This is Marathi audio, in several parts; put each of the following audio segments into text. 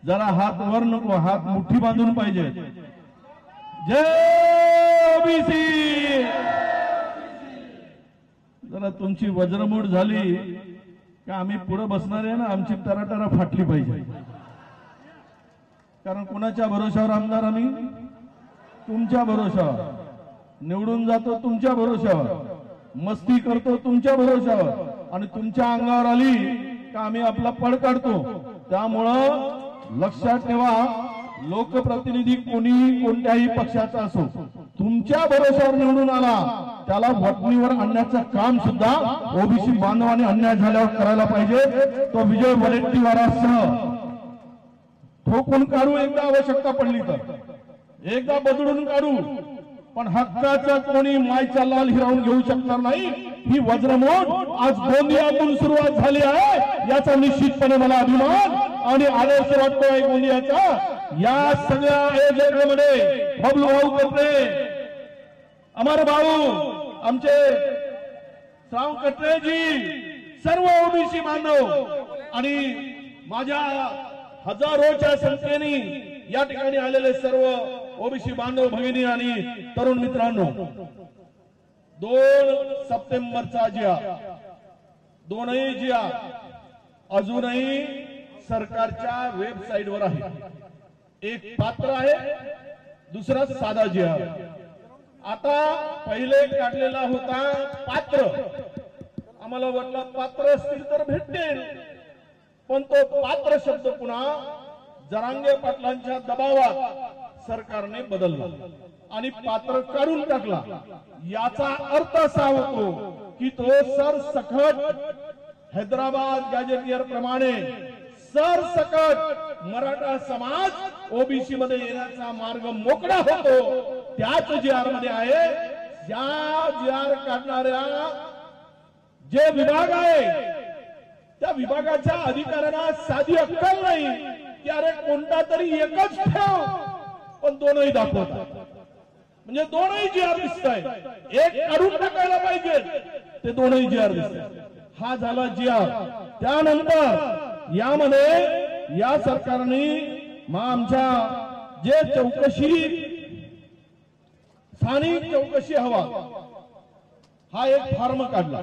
जरा हात वर नको, हात मुठी बांधून पाहिजे। जय ओबीसी। जरा तुमची वज्रमूठ झाली का आम्ही पुढे बसणार आहे ना, आमची टराटरा फाटली पाहिजे। कारण कोणाच्या भरोशावर आमदार आम्ही? तुमच्या भरोशावर। निवडून जातो तुमच्या भरोशावर, मस्ती करतो तुमच्या भरोशावर, आणि तुमच्या अंगावर आली का आम्ही आपला पळ काढतो। त्यामुळं लक्षात ठेवा, लोकप्रतिनिधी कोणी कोणत्याही पक्षाचा असो, तुमच्या भरोशावर निवडून आला त्याला वटणीवर आणण्याचं काम सुद्धा ओबीसी बांधवांनी अन्याय झाल्यावर करायला पाहिजे। तो विजय वडेट्टीवारासह ठोकून काढू, एकदा आवश्यकता पडली तर एकदा बदलून काढू, पण हक्काचा कोणी मायचा लाल हिरावून घेऊ शकणार नाही। ही वज्रमूठ आज गोंदियातून सुरुवात झाली आहे, याचा निश्चितपणे मला अभिमान आणि आदर्श वाटतोय गोंदियाचा। या सगळ्या आयोजकांमध्ये बबलू भाऊ कटरे, अमर भाऊ, आमचे श्राव कटरेजी, सर्व ओबीसी बांधव आणि माझ्या हजारोच्या संख्येने या ठिकाणी आलेले सर्व ओबीसी बांधव भगिनी आणि तरुण मित्रांनो, 2 सप्टेंबरचा जिया, दोनही जिया अजूनही सरकारच्या वेबसाईटवर आहे। एक पात्र आहे, दुसरा साधा जिया। आता पहिले काढलेला होता पात्र, आम्हाला वाटलं पात्र असतील तर भेटतील, पण तो पात्र शब्द पुन्हा जरांगे पाटलांच्या दबावात सरकारने बदलला आणि पात्र काढून टाकला। याचा अर्थ असा होतो की तो सरसकट हैदराबाद गॅजेटियर प्रमाणे सरसकट मराठा समाज ओबीसी मध्ये येण्याचा मार्ग मोकळा होतो। त्याच जीआर मध्ये आहे, या जीआर काढणाऱ्या जे विभाग आहे त्या विभागाच्या अधिकाऱ्यांना साधी अक्कल नाही की अरे कोणता तरी एकच ठेव, पण दोनही दाखवतात। म्हणजे दोनही जीआर दिसत आहे, एक काढून टाकायला पाहिजे, ते दोनही जीआर दिसत आहे। हा झाला जीआर। त्यानंतर यामध्ये या सरकारने आमच्या जे चौकशी, स्थानिक चौकशी हवा, हा एक फॉर्म काढला।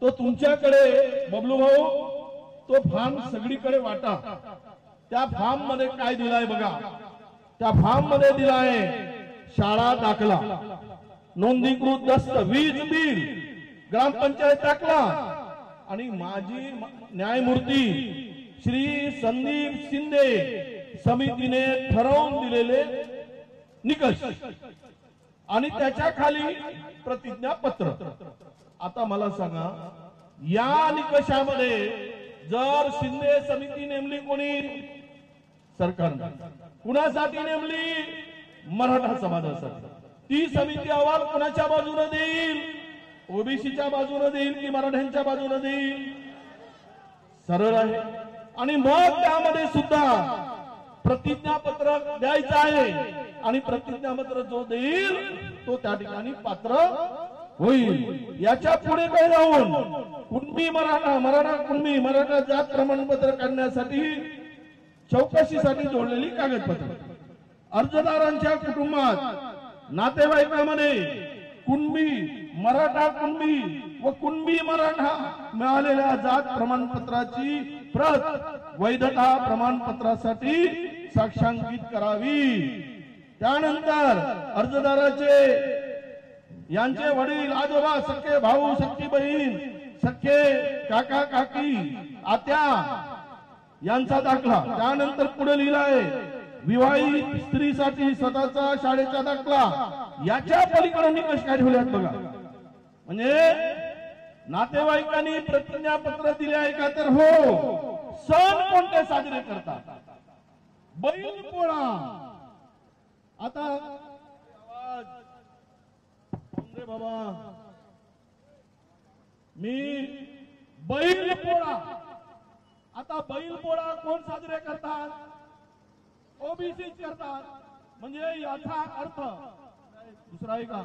तो तुमच्याकडे बबलू भाऊ, तो फॉर्म सगळीकडे वाटा। त्या फॉर्म मध्ये काय दिलाय बघा, त्या फॉर्म मध्ये दिलाय शाळा दाखला, नोंदणीकृत दस्त, वीज बिल, ग्रामपंचायत दाखला आणि माजी न्यायमूर्ती श्री संदीप शिंदे समितीने ठरवून दिलेले निकष आणि त्याच्या खाली प्रतिज्ञापत्र। आता मला सांगा, या निकषामध्ये जर शिंदे समिती नेमली कोणी? सरकारने। कुणासाठी नेमली? मराठा समाजासाठी। ती समिती अहवाल कुणाच्या बाजूने देईल? ओबीसीच्या बाजूने देईल की मराठ्यांच्या बाजूने देईल? सरळ आहे। आणि मग त्यामध्ये सुद्धा प्रतिज्ञापत्र द्यायचं आहे आणि प्रतिज्ञापत्र जो देईल तो त्या ठिकाणी पात्र होईल। याच्या पुढे काय जाऊन कुणबी मराठा, मराठा कुणबी, मराठा जात प्रमाणपत्र काढण्यासाठी चौकशीसाठी जोडलेली कागदपत्र, अर्जदारांच्या कुटुंबात नातेवाईकांमध्ये कुणबी, मराठा कुणबी व कुणबी मराठा मिळालेल्या जात प्रमाणपत्राची प्रत वैधता प्रमाणपत्रासाठी साक्षांकित करावी। त्यानंतर अर्जदाराचे यांचे वडील, आजोबा, सख्खे भाऊ, सख्खी बहीण, सख्खे काका काकी, आत्या यांचा दाखला। त्यानंतर पुढे लिहिलाय विवाहित स्त्रीसाठी स्वतःचा शाळेचा दाखला। याच्या पलीकडे निकष काय ठेवल्यात बघा। म्हणजे नातेवाईकांनी प्रतिज्ञापत्र दिले आहे का? तर हो। सण कोणते साजरे करतात? बैलपोळा। आता बाबा मी बैलपोळा, आता बैलपोळा कोण साजरे करतात? ओबीसी करतात। म्हणजे याचा अर्थ दुसरा आहे का?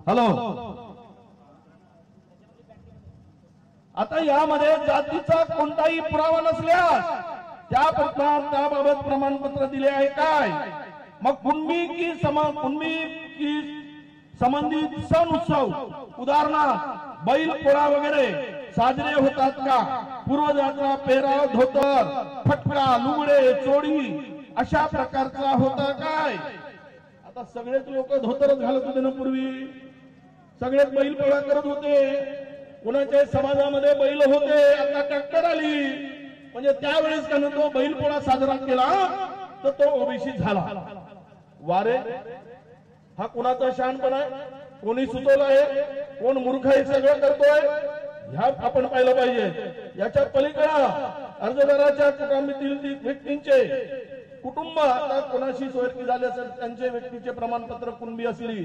हॅलो, आता यामध्ये जातीचा कोणताही पुरावा नसल्यास त्याबाबत प्रमाणपत्र दिले आहे काय? मग कुणबी की संबंधित सण उत्सव उदाहरणार्थ बैल पोळा वगैरे साजरे होतात का? पूर्वजाचा पेहराव धोतर, फटका, लुगडे, चोळी अशा प्रकारचा होता काय? आता सगळेच लोक धोतरच घालत होते ना पूर्वी, सगळेच बैल पोळा करत होते. कोणाच्या समाजामध्ये बैल होते, आता ट्रॅक्टर आली, म्हणजे त्यावेळेस त्यानं तो बैल पोळा साजरा केला तर तो ओबीसी झाला. वारे, हा कोणाचा शहाणपणा आहे? कोणी सुचवलं आहे? कोण मूर्ख हे सगळं करतोय? ह्या आपण पाहिलं पाहिजे. याच्या पलीकडे अर्जदाराच्या कुटुंबातील व्यक्तींचे कुटुंब आता कोणाशी सोयरकी झाले असेल, त्यांचे व्यक्तीचे प्रमाणपत्र कुणबी असली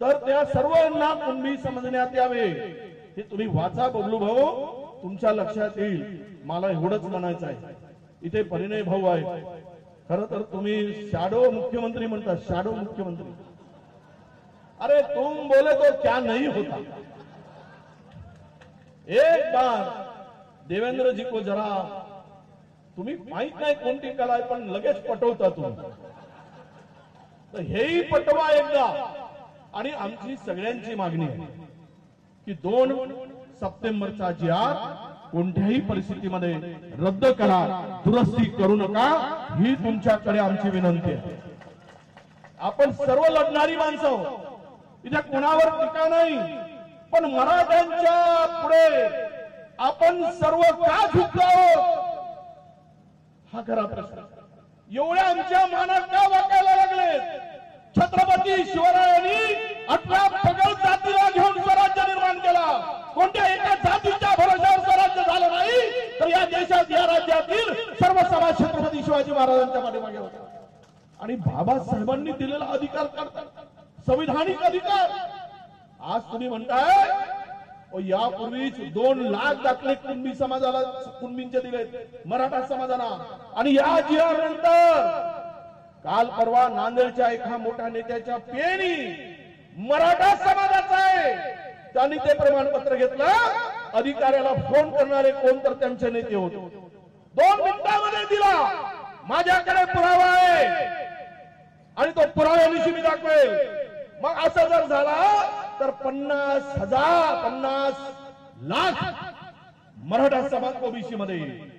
तर त्या सर्वांना कुणबी समजण्यात यावे. हे तुम्ही वाचा बबलू भाऊ, तुमच्या लक्षात येईल. मला एवढंच म्हणायचं आहे. इथे परिणय भाऊ आहे. खरं तर तुम्ही शॅडो मुख्यमंत्री म्हणता, शॅडो मुख्यमंत्री. अरे तुम बोले तो क्या नहीं होता. एक बार देवेंद्र जी को जरा, तुम्ही माहित नाही कोणती कला आहे पण लगेच पटवता तुम्ही, तर हेही पटवा एकदा. आणि आमची सगळ्यांची मागणी आहे की 2 सप्टेंबरचा GR कोणत्याही परिस्थितीमध्ये रद्द करा, दुरुस्ती करू नका, ही तुमच्याकडे आमची विनंती आहे. आपण सर्व लढणारी माणसं, इथे कोणावर टीका नाही, पण मराठ्यांच्या पुढे आपण सर्व का झुकलो हा खरा प्रश्न. एवढ्या आमच्या मानात का वाकायला लागले? छत्रपती शिवरायांनी 18 पगड जातीला घेऊन स्वराज्य निर्माण केला. कोणत्या एका जातीच्या भरोशावर स्वराज्य झालं नाही, तर या देशात, या राज्यातील सर्व समाज छत्रपती शिवाजी महाराजांच्या पाठीमागे होता. आणि बाबासाहेबांनी दिलेला अधिकार करतात, संविधानिक अधिकार. आज तुम्ही म्हणताय यापूर्वीच 2 लाख दाखले कुणबी समाजाला, कुणबींचे दिले, मराठा समाजाला. आणि या GR नंतर काल परवा नांदेडच्या एका मोठ्या नेत्याच्या पेनी मराठा समाजाचा आहे, त्यांनी ते प्रमाणपत्र घेतलं. अधिकाऱ्याला फोन करणारे कोण तर त्यांचे नेते होते. 2 मिनिटांमध्ये दिला. माझ्याकडे पुरावा आहे आणि तो पुराव्यानिशी मी दाखवेल. मग असं जर झाला तर 50 लाख मराठा समाज ओबीसी मध्ये येईल.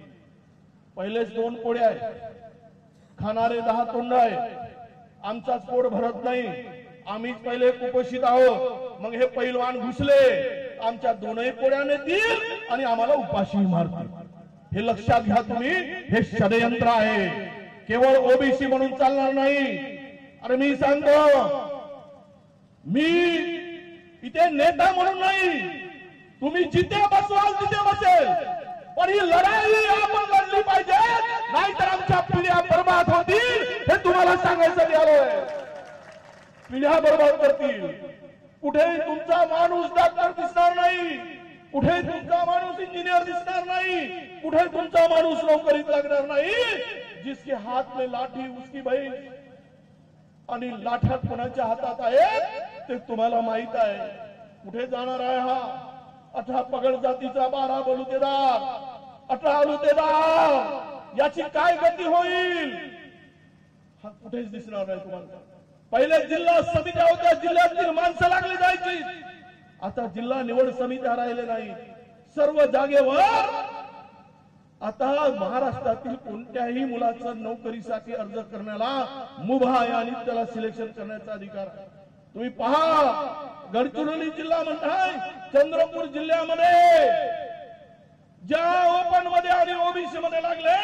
पहिलेच 2 पोळ्या आहेत, खाणारे 10 तोंड आहे. आमचाच पोट भरत नाही, आम्हीच पहिले कुपोषित आहोत. मग हे पैलवान घुसले, आमच्या 2ही पोळ्या नेतील आणि आम्हाला उपाशी मारतील. हे लक्षात घ्या तुम्ही. हे षडयंत्र आहे, केवळ ओबीसी म्हणून चालणार नाही. अरे मी सांगतो, मी इथे नेता म्हणून नाही, तुम्ही जिथे बसवाल तिथे बसेल, पण ही लढाई आपण लढली पाहिजे, नाहीतर आमच्या पिढ्या बर्बाद होतील. हे तुम्हाला सांगायचं आलोय. पिढ्या बर्बाद करतील. कुठे तुमचा माणूस डॉक्टर दिसणार नाही, कुठे तुमचा माणूस इंजिनियर दिसणार नाही, कुठे तुमचा माणूस नोकरीत लागणार नाही. जिसके हात में लाठी उसकी बहीण. आणि लाठ्या कोणाच्या हातात आहेत ते तुम्हाला माहित आहे. कुठे जाणार आहे हा 18 पगड जातीचा 12 बलुतेदार, 18 बलुतेदार? याची काय गती होईल? हा कुठेच दिसणार नाही तुम्हाला. पहिले जिल्हा समित्या होत्या, जिल्ह्यातील माणसं लागली जायची. आता जिल्हा निवड समित्या राहिले नाही. सर्व जागेवर आता महाराष्ट्रातील कोणत्याही मुलाचं नोकरीसाठी अर्ज करण्याला मुभा आहे आणि त्याला सिलेक्शन करण्याचा अधिकार आहे. तुम्ही पहा, गडचिरोली जिल्हा म्हणताय, चंद्रपूर जिल्ह्यामध्ये ज्या ओपन मध्ये आणि ओबीसी मध्ये लागले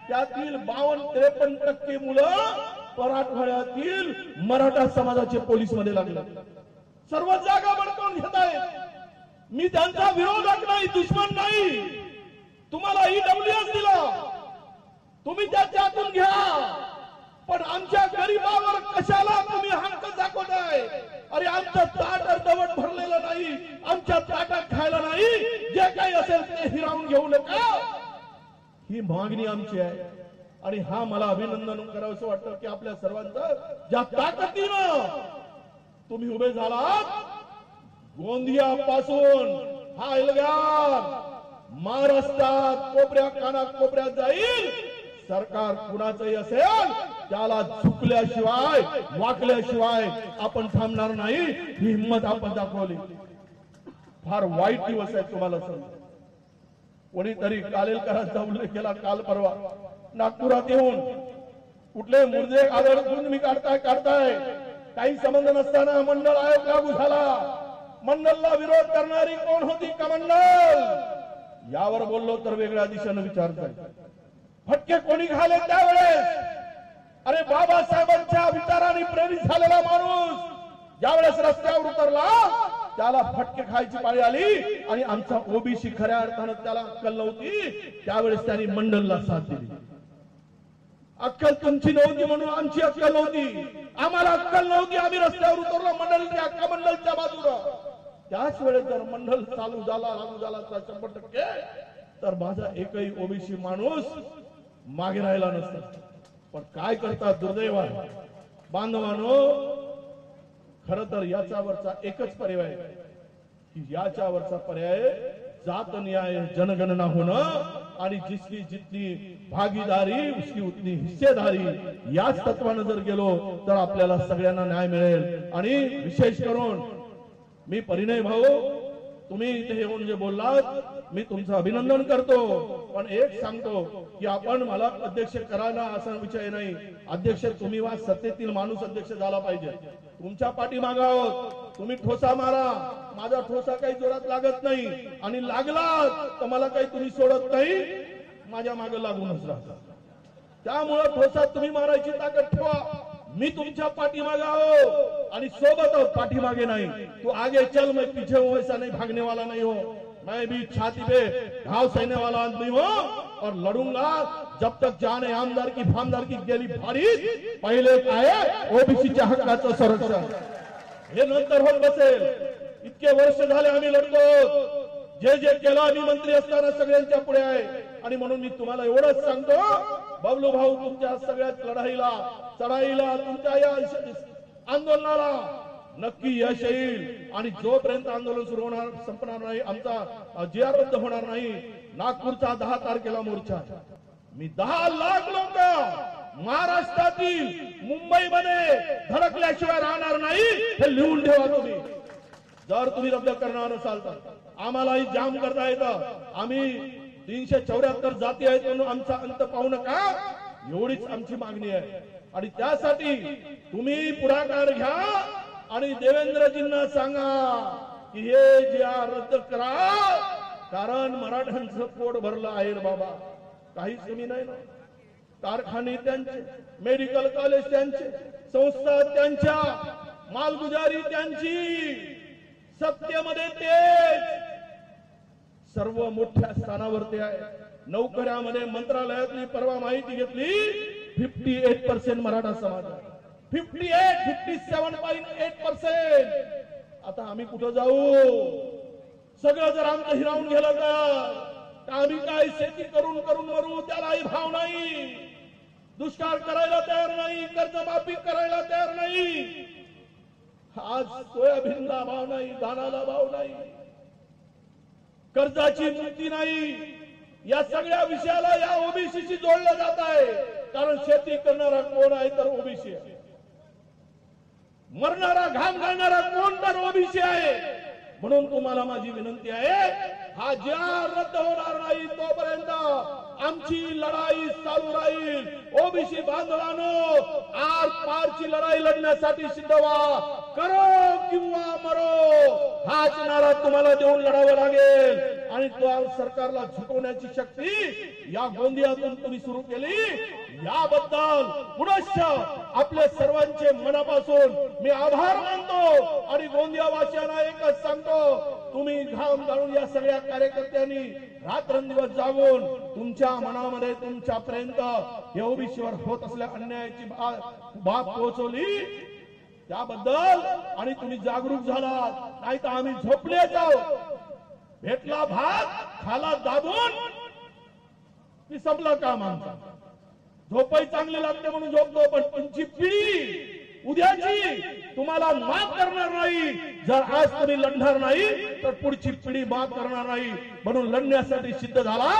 त्यातील 52-53% मुलं मराठवाड्यातील मराठा समाजाचे पोलीस मध्ये लागले. सर्व जागा बळकावून घेत आहेत. मी त्यांचा विरोधक नाही, दुश्मन नाही. तुम्हाला ईडब्ल्यूएस दिला, तुम्ही त्याच्यातून घ्या, पण आमच्या गरीबावर कशाला तुम्ही हक्क दाखवताय? अरे आमचं ताट अर्धवट भरलेलं नाही, आमच्या ताटात खायला नाही. जे काही असेल ते हिरावून घेऊ नका, ही मागणी आमची आहे. आणि हा मला अभिनंदन करावंसं वाटतं की आपल्या सर्वांचं ज्या ताकदीनं तुम्ही उभे झालात गोंदियापासून हा एल्गार महाराष्ट्रात कोपऱ्या कानाकोपऱ्यात जाईल। सरकार कुणाचंही असेल त्याला झुकल्याशिवाय वाकल्याशिवाय आपण थांबणार नाही, ही हिंमत आपण दाखवली। फार वाईट दिवस आहे तुम्हाला समजा। कोणीतरी कालेलकरांचा उल्लेख केला काल परवा नागपुरात येऊन, कुठले मुर्दे आदळून तुम्ही काढताय काही संबंध नसताना मंडळ आयोग लागू झाला। मंडळला विरोध करणारी कोण होती का मंडळ? यावर बोललो तर वेगळ्या दिशेने विचारताय। फटके कोणी खाले त्यावेळेस? अरे बाबासाहेबांच्या विचारांनी प्रेरित झालेला माणूस ज्यावेळेस रस्त्यावर उतरला त्याला फटके खायची पाळी आली आणि आमचा ओबीसी खऱ्या अर्थाने त्याला अक्कल नव्हती, त्यावेळेस त्यांनी मंडळला साथ दिली। अक्कल तुमची नव्हती म्हणून आमची अक्कल नव्हती, आम्हाला अक्कल नव्हती, आम्ही रस्त्यावर उतरलो मंडळच्या अख्खा मंडळच्या बाजूला। त्याच वेळेस जर मंडळ चालू झाला लागू झाला 100% तर माझा एकही ओबीसी माणूस मागे राहिला नसता। पण काय करतात दुर्दैव आहे बांधवांनो, खर तर याच्यावरचा एकच पर्याय आहे की याच्यावरचा पर्याय जात न्याय जनगणना होणं आणि जिसकी जितनी भागीदारी उसकी उतनी हिस्सेदारी, याच तत्वाने जर गेलो तर आपल्याला सगळ्यांना न्याय मिळेल। आणि विशेष करून मी परिणय भाऊ, तुम्ही इथे येऊन जे बोललात मी तुमचं अभिनंदन करतो, पण एक सांगतो की आपण मला अध्यक्ष करायला असा विषय नाही। अध्यक्ष तुम्ही वा सत्तेतील माणूस अध्यक्ष झाला पाहिजे। तुमच्या पाठीमागे आहोत, तुम्ही ठोसा मारा, माझा ठोसा काही जोरात लागत नाही आणि लागला तर मला काही तुम्ही सोडत नाही, माझ्या मागे लागूनच राहता। त्यामुळे ठोसा तुम्ही मारायची ताकद ठेवा। मी तुमच्या पाठीमागे आहो आणि सोबत आहो, पाठीमागे नाही। तू आगे चल, मैं पीछे हूं, ऐसा नहीं, भागने वाला नहीं हो। मैं भी छाती पे घाव सहने वाला आदमी हूं और लड़ूंगा जब तक जाने आमदार की फामदार की गेली भारी पहिले काय ओबीसीच्या हक्काचं संरक्षण हे नंतर होत बसेल। इतके वर्ष झाले आम्ही लढतो, जे जे केलं आम्ही मंत्री असताना सगळ्यांच्या पुढे आहे। आणि म्हणून मी तुम्हाला एवढंच सांगतो, बबलू भाऊ तुमच्या सगळ्यात लढाईला चढाईला तुमच्या या आंदोलनाला नक्की यश येईल। आणि जोपर्यंत आंदोलन सुरू होणार संपणार नाही, आमचा जिआर रद्द होणार नाही, नागपूरचा 10 तारखेला मोर्चा, मी 10 लाख लोक महाराष्ट्रातील मुंबईमध्ये धडकल्याशिवाय राहणार नाही, हे लिहून ठेवा तुम्ही। जर तुम्ही रद्द करणार असाल तर आम्हालाही जाम करता येतं। आम्ही 374 जाती आहेत म्हणून आमचा अंत पाहू नका, एवढीच आमची मागणी आहे। आणि त्यासाठी तुम्ही पुढाकार घ्या आणि देवेंद्रजींना सांगा की हे जे रद्द करा, कारण मराठ्यांचं पोट भरलं आहे बाबा, काहीच कमी नाही ना। कारखाने त्यांचे, मेडिकल कॉलेज त्यांचे, संस्था त्यांच्या, मालगुजारी त्यांची, सत्तेमध्ये तेच सर्व मोठ्या स्थानावरती आहे। नोकऱ्यामध्ये मंत्रालयातली परवा माहिती घेतली 58% मराठा समाज आहे, 57.8%। आता आम्ही कुठं जाऊ? सगळं जर आमचं हिरावून गेलं तर आम्ही काय शेती करून करून मरू, त्यालाही भाव नाही, दुष्काळ करायला तयार नाही, कर्जमाफी करायला तयार नाही। आज सोयाबीनला भाव नाही, धानाला भाव नाही, कर्जाची मुक्ती नाही। या सगळ्या विषयाला या ओबीसीशी जोडलं जात आहे, कारण शेती करणारा कोण आहे तर ओबीसी आहे, मरणारा घाम घालणारा कोण तर ओबीसी आहे। म्हणून तुम्हाला माझी विनंती आहे, हा जिआर रद्द होणार नाही तोपर्यंत आमची लढाई चालू राहील। ओबीसी बांधवांनो, आर पारची लढाई लढण्यासाठी सिद्ध व्हा, करो किंवा मरो हाच नारा तुम्हाला देऊन लढावं लागेल। आणि तो सरकारला झुकवण्याची शक्ती या गोंदियातून तुम्ही सुरू केली, याबद्दल पुनश्च आपल्या सर्वांचे मनापासून मी आभार मानतो। आणि गोंदियावासियांना एकच सांगतो, तुम्ही घाम गाळून या सगळ्या कार्यकर्त्यांनी रात्रंदिवस जागून तुमच्या मनामध्ये तुमच्यापर्यंत या ओबीसीवर होत असलेल्या अन्यायाची बाब पोहोचवली, त्याबद्दल आणि तुम्ही जागरूक झालात, नाही तर आम्ही झोपले जाऊ। भेटला भात खाला दाबून की संपलं काम आमचं। झोपही चांगली लागते म्हणून झोपतो, पण तुमची पिढी उद्याची तुम्हाला माफ करणार नाही. जर आज तुम्ही लढणार नाही तर पुढची पिढी माफ करणार नाही. म्हणून लढण्यासाठी सिद्ध झाला,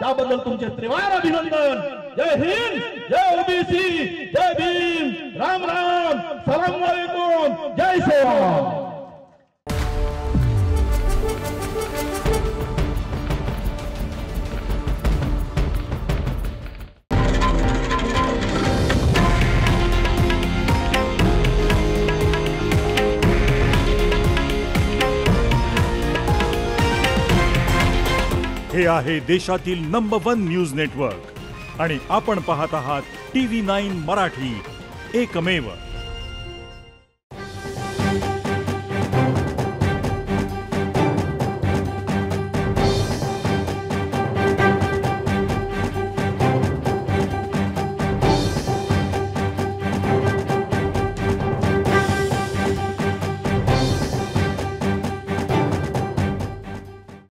त्याबद्दल तुमचे त्रिवार अभिनंदन. जय हिंद, जय ओबीसी, जय भीम, राम राम, सलाम वालेकुम, जय श्रीराम. हे आहे देशातील नंबर 1 न्यूज नेटवर्क आणि आपण पाहत आहात TV9 मराठी, एकमेव.